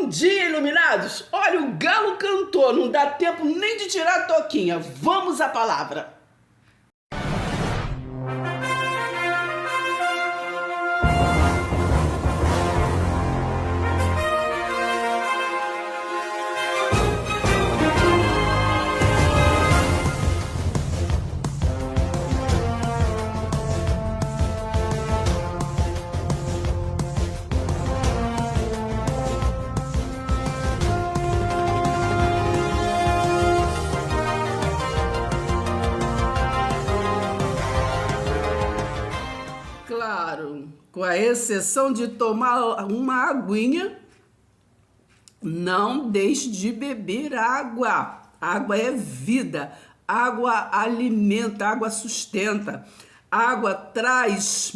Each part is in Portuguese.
dia, iluminados! Olha, o galo cantou, não dá tempo nem de tirar a toquinha. Vamos à palavra. Claro, com a exceção de tomar uma aguinha, não deixe de beber água. Água é vida, água alimenta, água sustenta, água traz,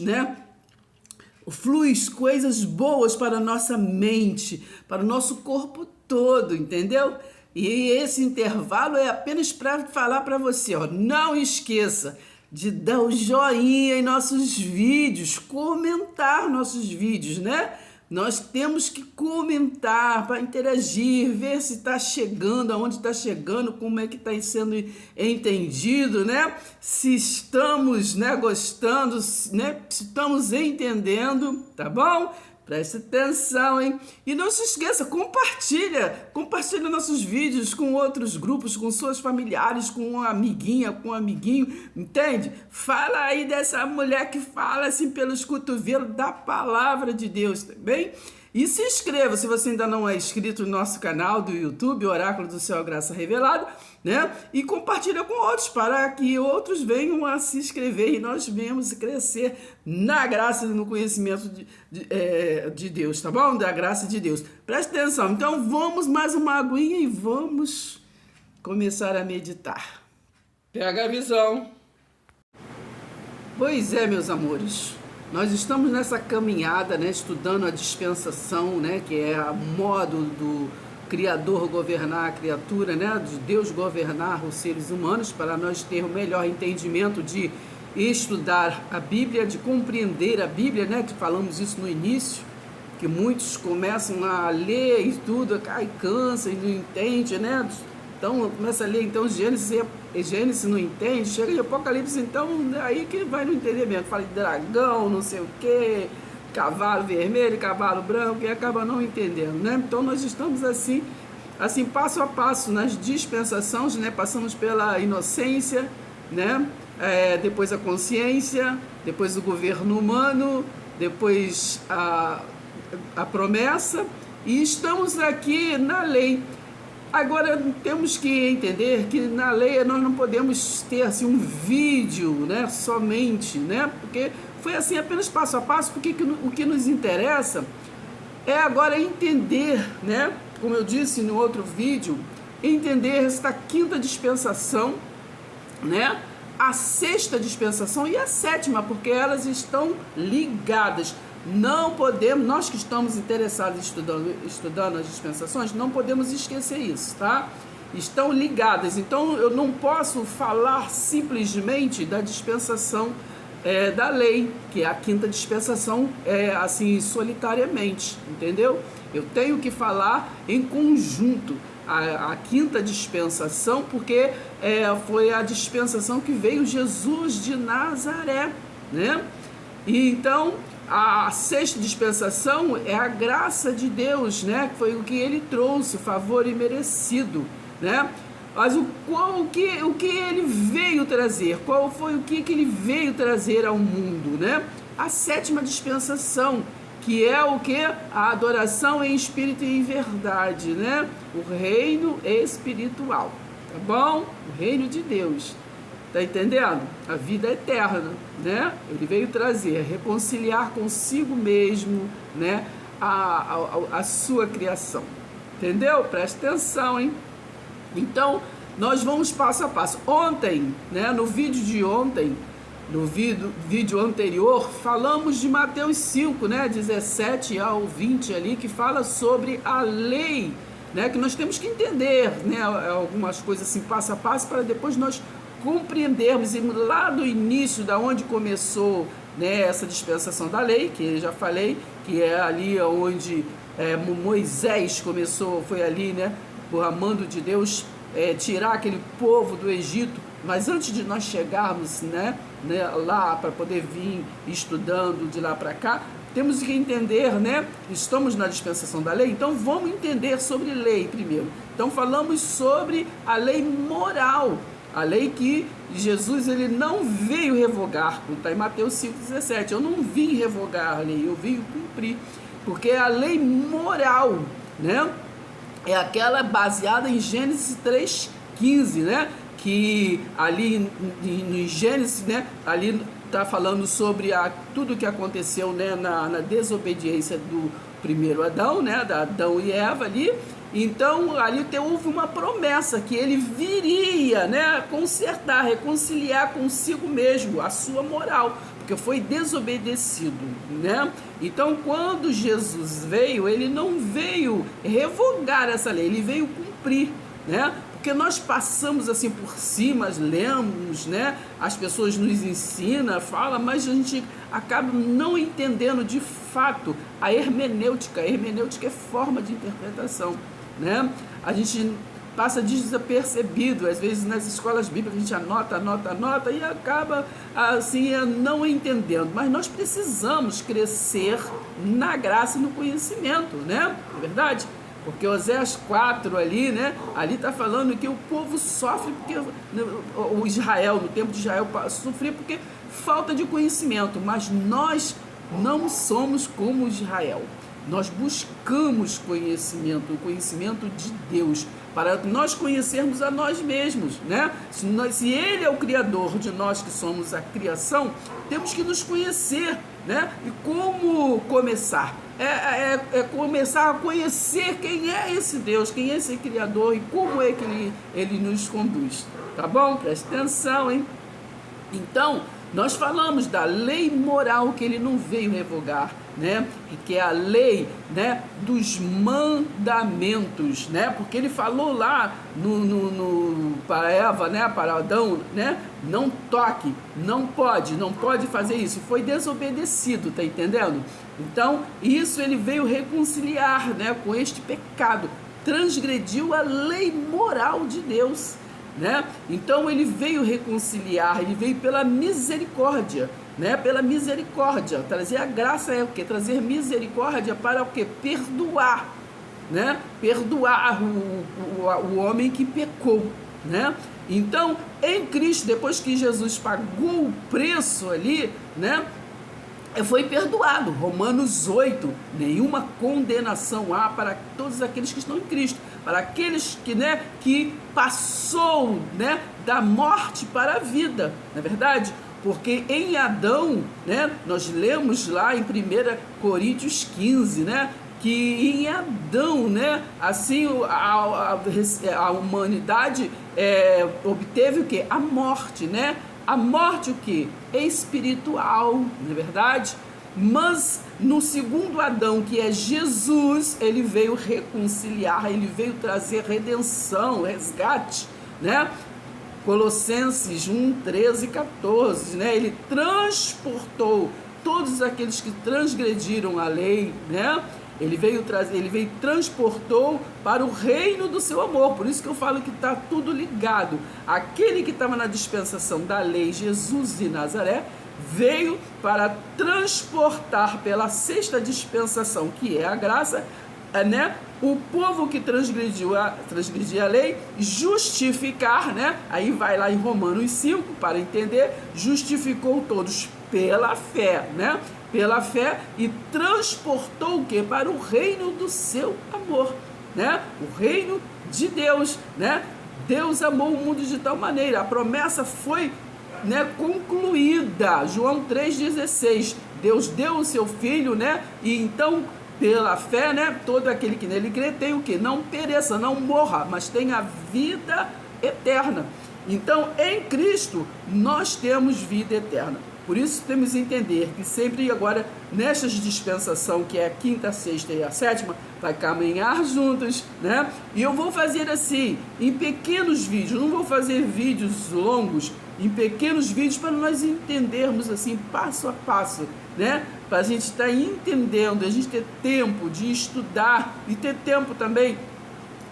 flui coisas boas para a nossa mente, para o nosso corpo todo, entendeu? E esse intervalo é apenas para falar para você, ó, não esqueça de dar o joinha em nossos vídeos, comentar nossos vídeos, né? Nós temos que comentar para interagir, ver se está chegando, aonde está chegando, como é que está sendo entendido, né? Se estamos, gostando, né? Se estamos entendendo, tá bom? Preste atenção, hein? E não se esqueça, compartilha nossos vídeos com outros grupos, com seus familiares, com uma amiguinha, com um amiguinho, entende? Fala aí dessa mulher que fala assim pelos cotovelos da palavra de Deus, tá bem? E se inscreva, se você ainda não é inscrito no nosso canal do YouTube, Oráculo do Céu Graça Revelado, né? E compartilha com outros, para que outros venham a se inscrever e nós venhamos crescer na graça e no conhecimento de Deus, tá bom? Da graça de Deus. Preste atenção, então vamos mais uma aguinha e vamos começar a meditar. Pega a visão. Pois é, meus amores. Nós estamos nessa caminhada, estudando a dispensação, que é a modo do Criador governar a criatura, de Deus governar os seres humanos, para nós ter o melhor entendimento de estudar a Bíblia, de compreender a Bíblia, que falamos isso no início, que muitos começam a ler e tudo, cai, cansa e não entende, Então, começa a ler, então, Gênesis não entende, chega em Apocalipse, então, aí que vai no entendimento. Fala de dragão, não sei o quê, cavalo vermelho, cavalo branco, e acaba não entendendo, Então, nós estamos assim, passo a passo, nas dispensações, passamos pela inocência, depois a consciência, depois o governo humano, depois a promessa, e estamos aqui na lei. Agora, temos que entender que na lei nós não podemos ter assim, um vídeo, somente, porque foi assim apenas passo a passo, porque o que nos interessa é agora entender, como eu disse no outro vídeo, entender esta quinta dispensação, a sexta dispensação e a sétima, porque elas estão ligadas. Não podemos, nós que estamos interessados estudando as dispensações, não podemos esquecer isso, tá? Estão ligadas, então eu não posso falar simplesmente da dispensação da lei, que é a quinta dispensação, assim, solitariamente, entendeu? Eu tenho que falar em conjunto a quinta dispensação, porque foi a dispensação que veio Jesus de Nazaré, E então, a sexta dispensação é a graça de Deus, que foi o que ele trouxe, favor imerecido, Mas o que ele veio trazer? Qual foi o que ele veio trazer ao mundo, A sétima dispensação, que é o que? A adoração em espírito e em verdade, O reino espiritual, tá bom? O reino de Deus. Tá entendendo? A vida eterna, Ele veio trazer, reconciliar consigo mesmo, a sua criação. Entendeu? Presta atenção, hein? Então, nós vamos passo a passo. Ontem, no vídeo de ontem, no vídeo anterior, falamos de Mateus 5, 17 ao 20 ali, que fala sobre a lei, que nós temos que entender, algumas coisas assim, passo a passo, para depois nós compreendermos lá do início, da onde começou né, essa dispensação da lei, que eu já falei, que é ali onde Moisés começou, foi ali, né, por amando de Deus, tirar aquele povo do Egito. Mas antes de nós chegarmos, né, lá para poder vir estudando de lá para cá, temos que entender, né, estamos na dispensação da lei, então vamos entender sobre lei primeiro. Então falamos sobre a lei moral, a lei que Jesus ele não veio revogar, como está em Mateus 5,17. Eu não vim revogar a lei, eu vim cumprir, porque a lei moral, né, é aquela baseada em Gênesis 3,15, né, que ali em Gênesis, né, ali está falando sobre tudo que aconteceu, né, na desobediência do primeiro Adão, né, da Adão e Eva ali. Então ali houve uma promessa que ele viria, né, consertar, reconciliar consigo mesmo a sua moral, porque foi desobedecido, né? Então quando Jesus veio, ele não veio revogar essa lei, ele veio cumprir, né? Porque nós passamos assim por cima, lemos, né? As pessoas nos ensinam, falam, mas a gente acaba não entendendo de fato a hermenêutica. A hermenêutica é forma de interpretação, né? A gente passa desapercebido, às vezes nas escolas bíblicas a gente anota e acaba assim não entendendo. Mas nós precisamos crescer na graça e no conhecimento, né? É verdade? Porque Oséias 4 ali, né? Ali está falando que o povo sofre porque o Israel, no tempo de Israel, sofria porque falta de conhecimento. Mas nós não somos como Israel. Nós buscamos conhecimento, o conhecimento de Deus, para nós conhecermos a nós mesmos, né? Se Ele é o Criador de nós que somos a criação, temos que nos conhecer, né? E como começar? Começar a conhecer quem é esse Deus, quem é esse Criador e como é que ele nos conduz, tá bom? Presta atenção, hein? Então, nós falamos da lei moral que ele não veio revogar, né? Que é a lei, né, dos mandamentos, né? Porque ele falou lá para Eva, né, para Adão, né? Não toque, não pode fazer isso. Foi desobedecido, tá entendendo? Então, isso ele veio reconciliar, né, com este pecado. Transgrediu a lei moral de Deus, né? Então ele veio reconciliar, ele veio pela misericórdia, né? Pela misericórdia, trazer a graça é o que? Trazer misericórdia para o que? Perdoar, né? Perdoar o homem que pecou, né? Então, em Cristo, depois que Jesus pagou o preço ali, né, foi perdoado. Romanos 8, nenhuma condenação há para todos aqueles que estão em Cristo, para aqueles que, né, que passou, né, da morte para a vida, não é verdade? Porque em Adão, né, nós lemos lá em 1 Coríntios 15, né, que em Adão, né, assim a humanidade obteve o que? A morte, né? A morte o que? Espiritual, não é verdade? Mas no segundo Adão, que é Jesus, ele veio reconciliar, ele veio trazer redenção, resgate, né? Colossenses 1, 13 e 14, né? Ele transportou todos aqueles que transgrediram a lei, né? Ele veio transportou para o reino do seu amor. Por isso que eu falo que está tudo ligado. Aquele que estava na dispensação da lei, Jesus de Nazaré, veio para transportar pela sexta dispensação, que é a graça, né? O povo que transgredia a lei, justificar, né? Aí vai lá em Romanos 5 para entender, justificou todos pela fé, né? Pela fé, e transportou o que? Para o reino do seu amor, né? O reino de Deus, né? Deus amou o mundo de tal maneira, a promessa foi, né, concluída. João 3,16, Deus deu o seu filho, né? E então, pela fé, né, todo aquele que nele crê tem o que? Não pereça, não morra, mas tenha vida eterna. Então, em Cristo, nós temos vida eterna. Por isso temos que entender que sempre agora, nesta dispensação, que é a quinta, a sexta e a sétima, vai caminhar juntos, né? E eu vou fazer assim, em pequenos vídeos, não vou fazer vídeos longos, em pequenos vídeos para nós entendermos assim, passo a passo, né? Para a gente estar entendendo, a gente ter tempo de estudar e ter tempo também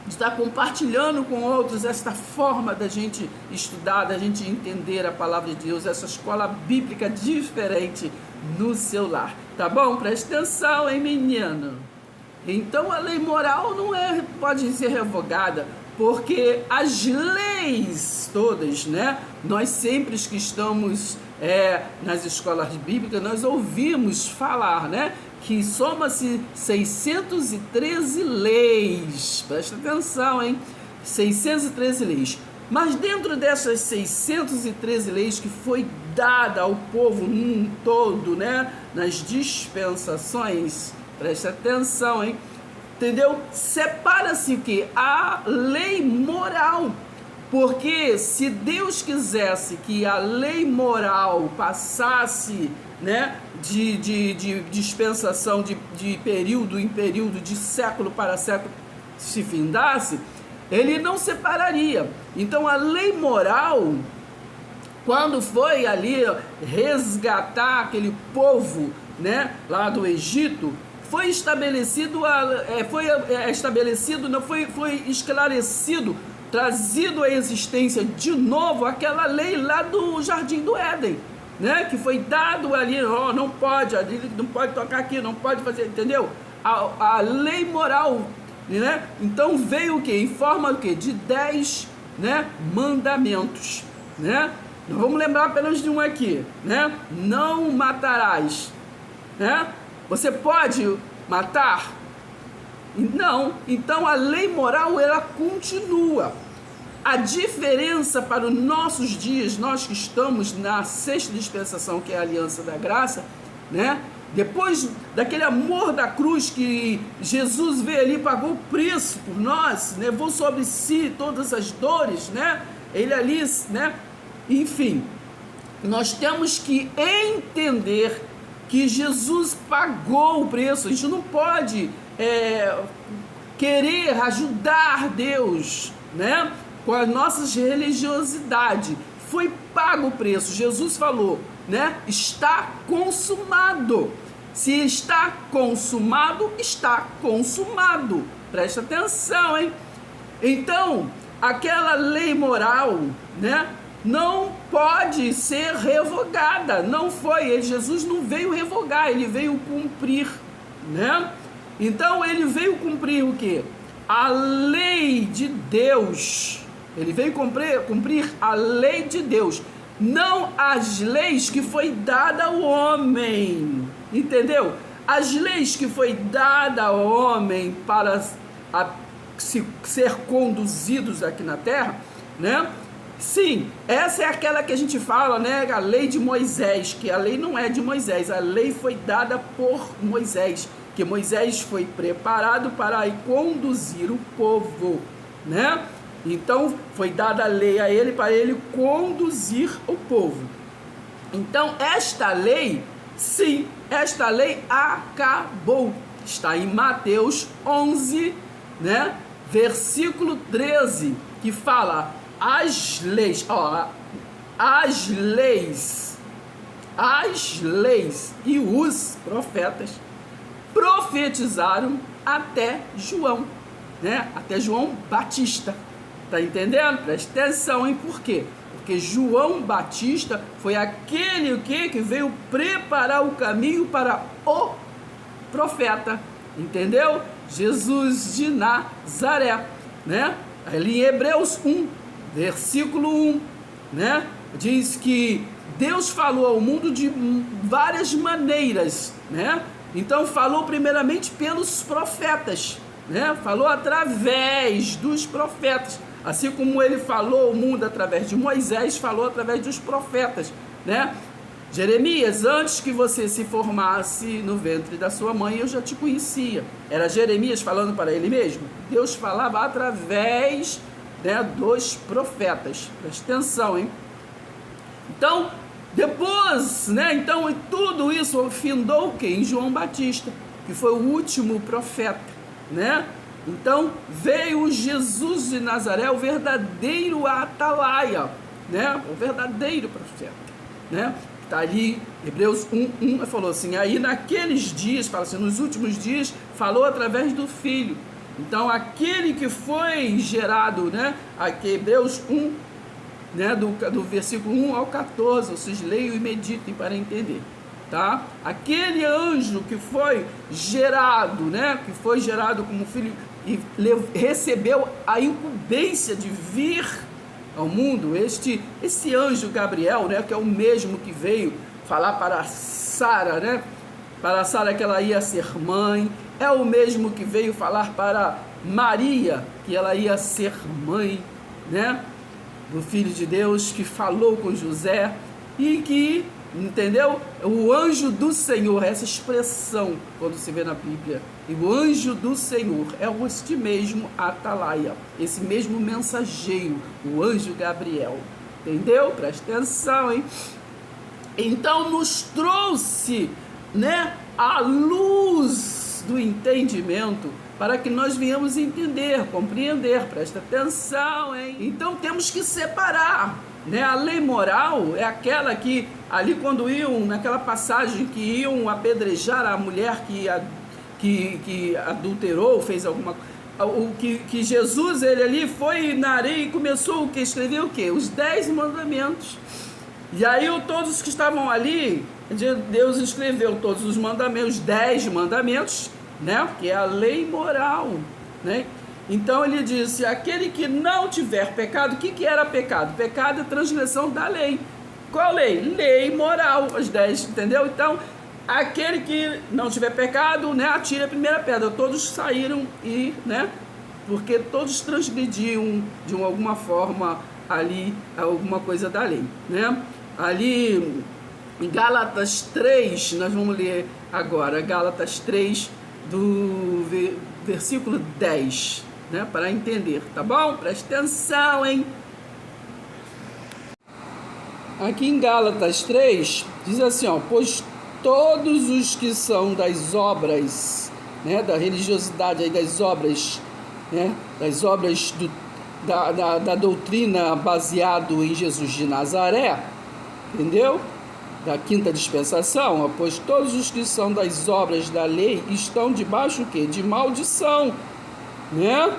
de estar compartilhando com outros esta forma da gente estudar, da gente entender a palavra de Deus, essa escola bíblica diferente no seu lar. Tá bom? Presta atenção, hein, menino? Então a lei moral não pode ser revogada, porque as leis todas, né? Nós sempre que estamos nas escolas bíblicas, nós ouvimos falar, né? Que soma-se 613 leis. Presta atenção, hein? 613 leis. Mas dentro dessas 613 leis que foi dada ao povo num todo, né? Nas dispensações, presta atenção, hein? Entendeu? Separa-se o quê? A lei moral. Porque se Deus quisesse que a lei moral passasse, né, de dispensação, de período em período, de século para século, se findasse, ele não separaria. Então a lei moral, quando foi ali resgatar aquele povo, né, lá do Egito, foi estabelecido, foi esclarecido, trazido à existência de novo aquela lei lá do Jardim do Éden, né? Que foi dado ali, não pode tocar aqui, não pode fazer, entendeu? A lei moral, né? Então veio o quê? Em forma do quê? De 10, né, mandamentos, né? Nós vamos lembrar apenas de um aqui, né? Não matarás, né? Você pode matar? Não. Então a lei moral, ela continua. A diferença para os nossos dias, nós que estamos na sexta dispensação, que é a aliança da graça, né? Depois daquele amor da cruz que Jesus veio ali, pagou o preço por nós, levou sobre si todas as dores, né? Ele ali, né? Enfim, nós temos que entender que Jesus pagou o preço. A gente não pode querer ajudar Deus, né, com as nossas religiosidades. Foi pago o preço. Jesus falou, né, está consumado. Se está consumado, está consumado. Presta atenção, hein? Então, aquela lei moral, né, não pode ser revogada. Não foi. Jesus não veio revogar, ele veio cumprir, né? Então ele veio cumprir o quê? A lei de Deus. Ele veio cumprir a lei de Deus, não as leis que foi dada ao homem. Entendeu? As leis que foi dada ao homem para ser conduzidos aqui na terra, né? Sim, essa é aquela que a gente fala, né? A lei de Moisés, que a lei não é de Moisés, a lei foi dada por Moisés, que Moisés foi preparado para conduzir o povo, né? Então foi dada a lei a ele para ele conduzir o povo. Então esta lei, sim, esta lei acabou. Está em Mateus 11, né? Versículo 13, que fala: as leis e os profetas profetizaram até João, né? Até João Batista. Tá entendendo? Presta atenção, hein? Por quê? Porque João Batista foi aquele que veio preparar o caminho para o profeta. Entendeu? Jesus de Nazaré, né? Ali em Hebreus 1, versículo 1, né? Diz que Deus falou ao mundo de várias maneiras, né? Então falou primeiramente pelos profetas, né? Falou através dos profetas, assim como ele falou ao mundo através de Moisés, falou através dos profetas, né? Jeremias, antes que você se formasse no ventre da sua mãe, eu já te conhecia. Era Jeremias falando para ele mesmo? Deus falava através, né, dos profetas. Presta atenção, hein? Então, depois, né, então tudo isso findou o quê? Em João Batista, que foi o último profeta, né? Então veio Jesus de Nazaré, o verdadeiro atalaia, né? O verdadeiro profeta, né? Está ali, Hebreus 1:1, falou assim, aí naqueles dias, fala assim, nos últimos dias, falou através do Filho. Então, aquele que foi gerado, né? Aqui, Hebreus 1, né? Do versículo 1 ao 14, vocês leiam e meditem para entender, tá? Aquele anjo que foi gerado, né? Que foi gerado como filho e recebeu a incumbência de vir ao mundo, esse anjo Gabriel, né, que é o mesmo que veio falar para Sara, né, para Sara que ela ia ser mãe, é o mesmo que veio falar para Maria que ela ia ser mãe, né, do Filho de Deus, que falou com José e que, entendeu? O anjo do Senhor, essa expressão quando se vê na Bíblia, e o anjo do Senhor é este mesmo Atalaia, esse mesmo mensageiro, o anjo Gabriel, entendeu? Presta atenção, hein? Então nos trouxe, né, a luz do entendimento para que nós venhamos entender, compreender, presta atenção, hein? Então temos que separar, né? A lei moral é aquela que, ali quando iam, naquela passagem que iam apedrejar a mulher que adulterou, fez alguma coisa, que Jesus, ele ali foi na areia e começou o que? Escreveu o que? Os 10 mandamentos. E aí todos que estavam ali, Deus escreveu todos os mandamentos, os 10 mandamentos, né? Que é a lei moral, né? Então ele disse, aquele que não tiver pecado, o que era pecado? Pecado é transgressão da lei. Qual lei? Lei moral, as 10, entendeu? Então, aquele que não tiver pecado, né, atire a primeira pedra. Todos saíram e, né, porque todos transgrediam de alguma forma ali alguma coisa da lei, né? Ali em Gálatas 3, nós vamos ler agora, Gálatas 3, do versículo 10, né, para entender, tá bom? Presta atenção, hein? Aqui em Gálatas 3, diz assim, ó, pois todos os que são das obras, né, da religiosidade, aí das obras, né, das obras da doutrina baseado em Jesus de Nazaré, entendeu? Da quinta dispensação, ó, pois todos os que são das obras da lei estão debaixo o quê? De maldição, né?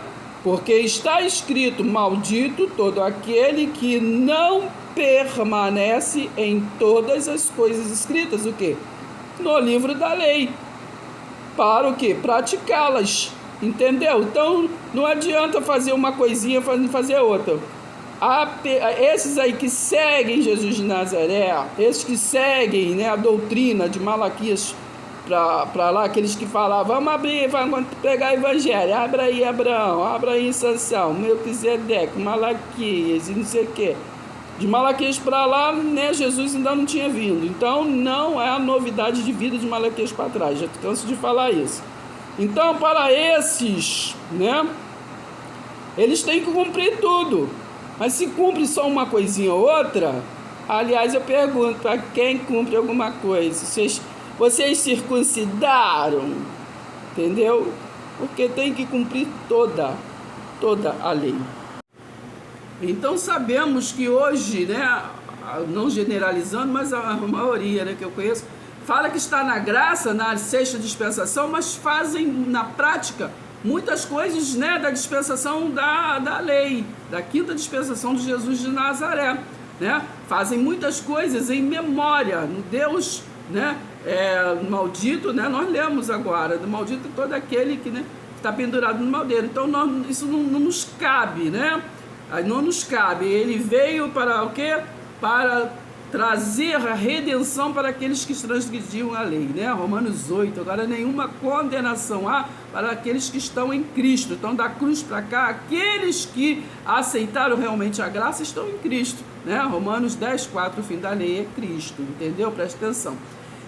Porque está escrito, maldito todo aquele que não permanece em todas as coisas escritas, o quê? No livro da lei, para o quê? Praticá-las, entendeu? Então, não adianta fazer uma coisinha e fazer outra. Esses aí que seguem Jesus de Nazaré, esses que seguem, né, a doutrina de Malaquias para lá, aqueles que falavam, vamos abrir, vamos pegar o evangelho, abra aí Abraão, abra aí Sansão, Melquisedeque, Malaquias e não sei o que. De Malaquias para lá, né, Jesus ainda não tinha vindo. Então não é a novidade de vida de Malaquias para trás, já canso de falar isso. Então para esses, né, eles têm que cumprir tudo. Mas se cumpre só uma coisinha ou outra, aliás eu pergunto, para quem cumpre alguma coisa, vocês circuncidaram, entendeu? Porque tem que cumprir toda a lei. Então sabemos que hoje, né, não generalizando, mas a maioria, né, que eu conheço, fala que está na graça, na sexta dispensação, mas fazem na prática muitas coisas, né, da dispensação da lei, da quinta dispensação de Jesus de Nazaré, né? Fazem muitas coisas em memória no Deus, né, maldito, né? Nós lemos agora, do maldito todo aquele que, né, está pendurado no madeiro. Então isso não nos cabe, né? Não nos cabe. Ele veio para o quê? Para trazer a redenção para aqueles que transgrediam a lei, né? Romanos 8, agora nenhuma condenação há para aqueles que estão em Cristo. Então, da cruz para cá, aqueles que aceitaram realmente a graça estão em Cristo, né? Romanos 10, 4, o fim da lei é Cristo, entendeu? Presta atenção.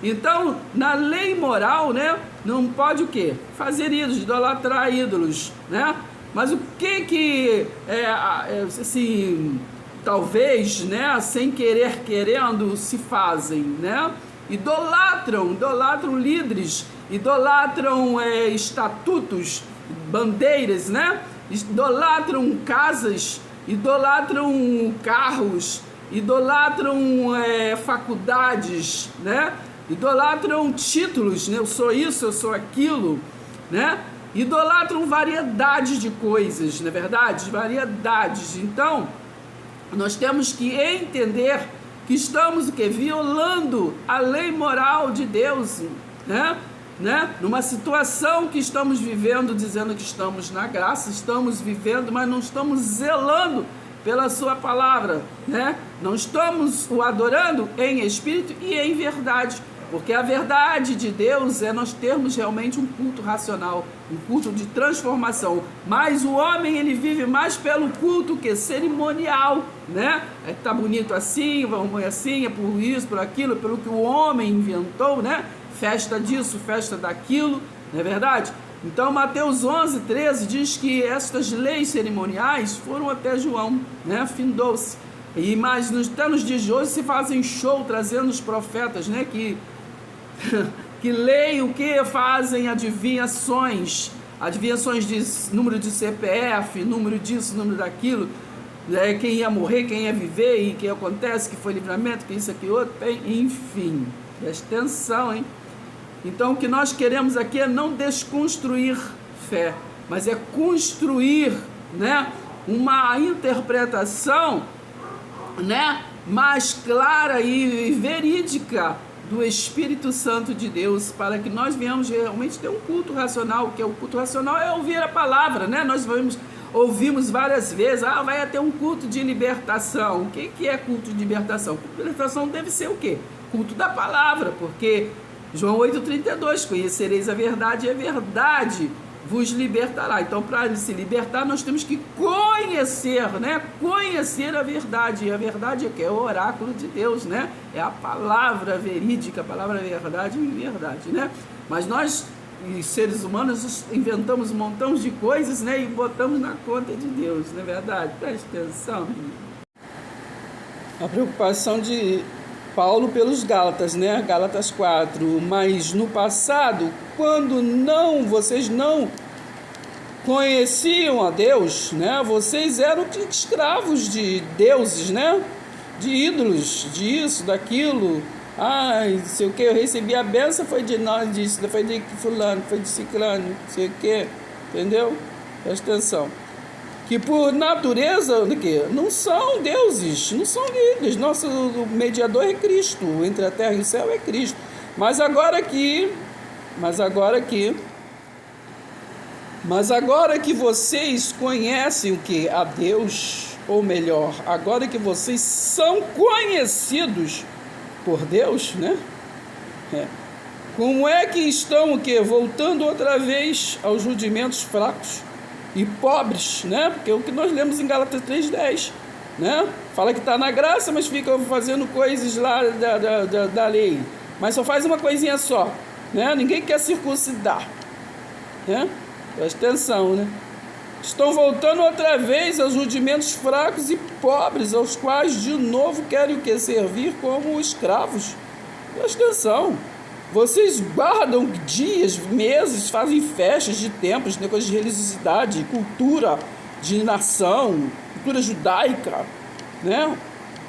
Então, na lei moral, né, não pode o quê? Fazer ídolos, idolatrar ídolos, né? Mas o que assim, talvez, né, sem querer, querendo, se fazem, né? Idolatram líderes, idolatram estatutos, bandeiras, né? Idolatram casas, idolatram carros, idolatram faculdades, né? Idolatram títulos, né? Eu sou isso, eu sou aquilo, né? Idolatram variedades de coisas, não é verdade? Variedades. Então, nós temos que entender que estamos o quê? Violando a lei moral de Deus, né? Numa situação que estamos vivendo, dizendo que estamos na graça, estamos vivendo, mas não estamos zelando pela sua palavra, né? Não estamos o adorando em espírito e em verdade, porque a verdade de Deus é nós termos realmente um culto racional, um culto de transformação, mas o homem ele vive mais pelo culto que cerimonial, né? Tá bonito assim, vamos assim, é por isso, por aquilo, pelo que o homem inventou, né? Festa disso, festa daquilo, não é verdade? Então Mateus 11:13 diz que estas leis cerimoniais foram até João, né? Findou-se. Mas até nos dias de hoje se fazem show trazendo os profetas, né? Que leem o que fazem adivinhações de número de CPF, número disso, número daquilo, quem ia morrer, quem ia viver e que acontece, que foi livramento, que isso, aqui, outro, enfim, presta atenção, hein? Então o que nós queremos aqui é não desconstruir fé, mas é construir, né, uma interpretação, né, mais clara e verídica do Espírito Santo de Deus, para que nós venhamos realmente ter um culto racional, que é o culto racional é ouvir a palavra, né? Nós ouvimos várias vezes, vai ter um culto de libertação. O que é culto de libertação? Culto de libertação deve ser o quê? Culto da palavra, porque João 8,32, conhecereis a verdade e a verdade vos libertará. Então, para se libertar, nós temos que conhecer, né? Conhecer a verdade. E a verdade é que é o oráculo de Deus, né? É a palavra verídica, a palavra verdade e verdade, né? Mas nós, seres humanos, inventamos um montão de coisas, né? E botamos na conta de Deus, não é verdade? Preste atenção. A preocupação de Paulo pelos Gálatas, né? Gálatas 4. Mas no passado, quando vocês não conheciam a Deus, né? Vocês eram escravos de deuses, né? De ídolos, disso, daquilo. Não sei o que, eu recebi a benção, foi de nós, disso, foi de fulano, foi de ciclano, não sei o que, entendeu? Presta atenção. Que por natureza, não são deuses, não são ídolos. Nosso mediador é Cristo, entre a terra e o céu é Cristo. Mas agora que vocês conhecem o que? A Deus, ou melhor, agora que vocês são conhecidos por Deus, né? Como é que estão o que? Voltando outra vez aos rudimentos fracos e pobres, né? Porque é o que nós lemos em Gálatas 3:10, né? Fala que está na graça, mas fica fazendo coisas lá da lei. Mas só faz uma coisinha só, né? Ninguém quer circuncidar, né? Presta atenção, né? Estão voltando outra vez aos rudimentos fracos e pobres, aos quais de novo querem o que? Servir como escravos. Presta atenção. Vocês guardam dias, meses, fazem festas de templos, negócio de religiosidade, cultura de nação, cultura judaica, né?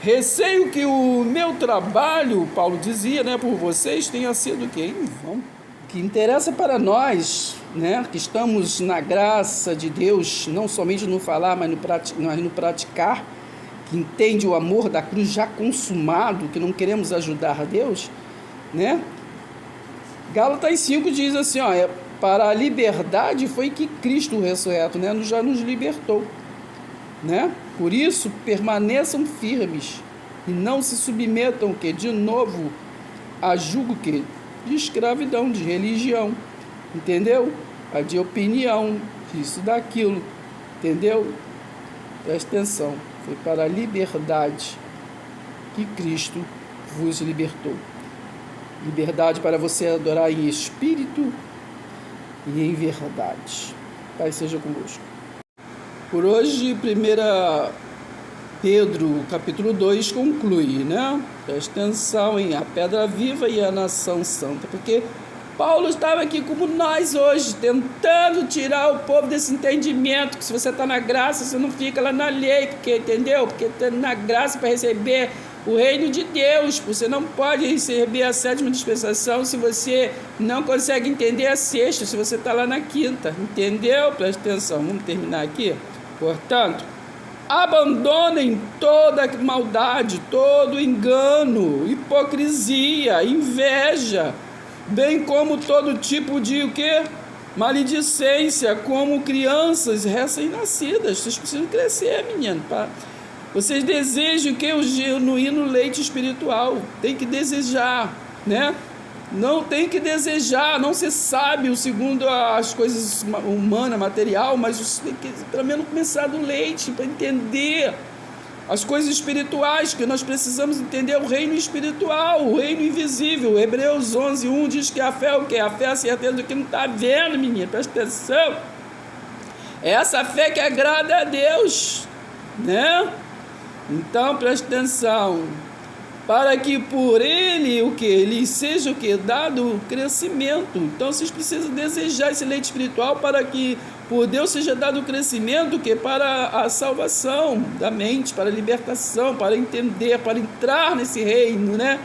Receio que o meu trabalho, Paulo dizia, né, por vocês, tenha sido o quê? Em vão. O que interessa para nós, né, que estamos na graça de Deus, não somente no falar, mas no praticar, que entende o amor da cruz já consumado, que não queremos ajudar a Deus, né? Gálatas 5 diz assim, para a liberdade foi que Cristo ressurreto, né, já nos libertou, né? Por isso, permaneçam firmes e não se submetam que de novo a julgo que de escravidão, de religião, entendeu? A de opinião, disso, daquilo, entendeu? Presta atenção, foi para a liberdade que Cristo vos libertou. Liberdade para você adorar em espírito e em verdade. Pai seja convosco. Por hoje, 1 Pedro, capítulo 2, conclui, né? Presta atenção em a pedra viva e a nação santa, porque Paulo estava aqui como nós hoje, tentando tirar o povo desse entendimento, que se você está na graça, você não fica lá na lei, porque, entendeu? Porque está na graça para receber o reino de Deus. Você não pode receber a 7ª dispensação se você não consegue entender a 6ª, se você está lá na 5ª, entendeu? Presta atenção, vamos terminar aqui. Portanto, abandonem toda maldade, todo engano, hipocrisia, inveja, bem como todo tipo de o quê? Maledicência, como crianças recém-nascidas. Vocês precisam crescer, menino. Vocês desejam o quê? O genuíno leite espiritual. Tem que desejar, né? Não tem que desejar, não ser sábio segundo as coisas humanas, material, mas você tem que pelo menos começar do leite para entender as coisas espirituais, que nós precisamos entender o reino espiritual, o reino invisível. Hebreus 11:1 diz que a fé é o quê? A fé é a certeza do que não está vendo, menina, presta atenção. É essa fé que agrada a Deus, né? Então, presta atenção. Para que por ele, o que? Ele seja o que? Dado crescimento. Então, vocês precisam desejar esse leite espiritual para que por Deus seja dado crescimento, que para a salvação da mente, para a libertação, para entender, para entrar nesse reino, né?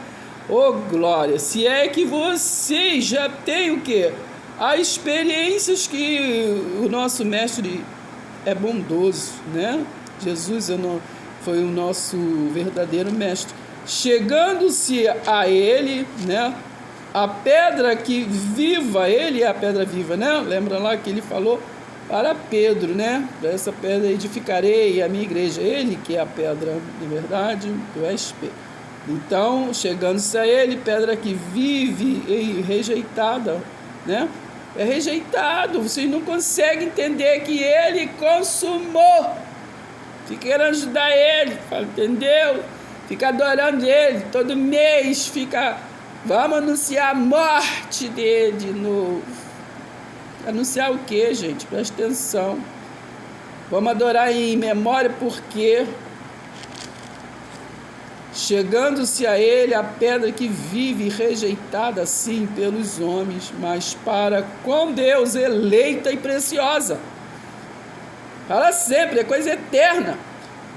Oh, glória! Se é que vocês já têm o que? As experiências que o nosso mestre é bondoso, né? Jesus foi o nosso verdadeiro mestre. Chegando-se a ele, né? A pedra que viva, ele é a pedra viva, né? Lembra lá que ele falou para Pedro, né? Para essa pedra edificarei a minha igreja. Ele que é a pedra, de verdade, tu és Pedro. Então, chegando-se a ele, pedra que vive e rejeitada, né? É rejeitado, vocês não conseguem entender que ele consumou. Fica querendo ajudar ele, entendeu? Fica adorando ele, todo mês vamos anunciar a morte dele de novo. Anunciar o quê, gente? Presta atenção. Vamos adorar em memória, porque chegando-se a ele a pedra que vive rejeitada sim pelos homens, mas para com Deus eleita e preciosa. Fala sempre, é coisa eterna.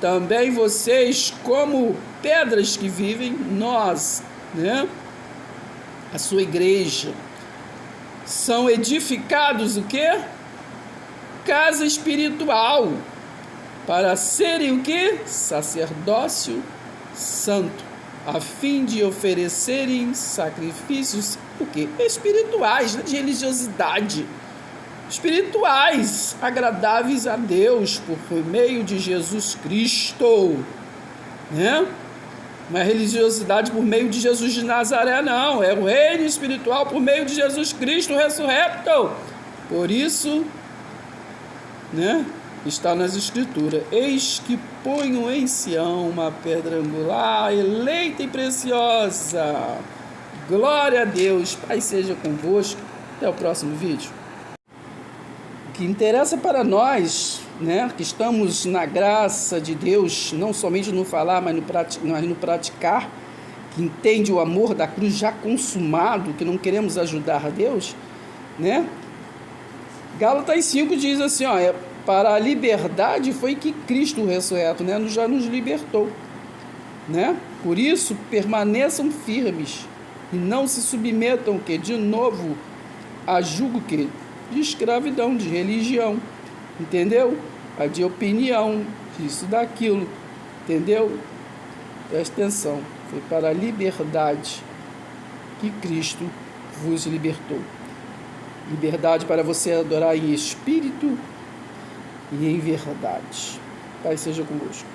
Também vocês, como pedras que vivem, nós, né? A sua igreja, são edificados o quê? Casa espiritual, para serem o quê? Sacerdócio santo, a fim de oferecerem sacrifícios o quê? Espirituais, de religiosidade, espirituais, agradáveis a Deus, por meio de Jesus Cristo, né? Não é religiosidade por meio de Jesus de Nazaré, não. É o reino espiritual por meio de Jesus Cristo ressurreto. Por isso, né, está nas Escrituras: eis que ponho em Sião uma pedra angular, eleita e preciosa. Glória a Deus. Pai seja convosco. Até o próximo vídeo. O que interessa para nós, né, que estamos na graça de Deus, não somente no falar, mas no praticar, que entende o amor da cruz já consumado, que não queremos ajudar a Deus, né? Gálatas 5 diz assim, ó, para a liberdade foi que Cristo ressurreto, né, já nos libertou, né? Por isso permaneçam firmes e não se submetam que de novo a julgo que de escravidão, de religião, entendeu? A de opinião, disso, daquilo, entendeu? Presta atenção, foi para a liberdade que Cristo vos libertou. Liberdade para você adorar em espírito e em verdade. Pai seja convosco.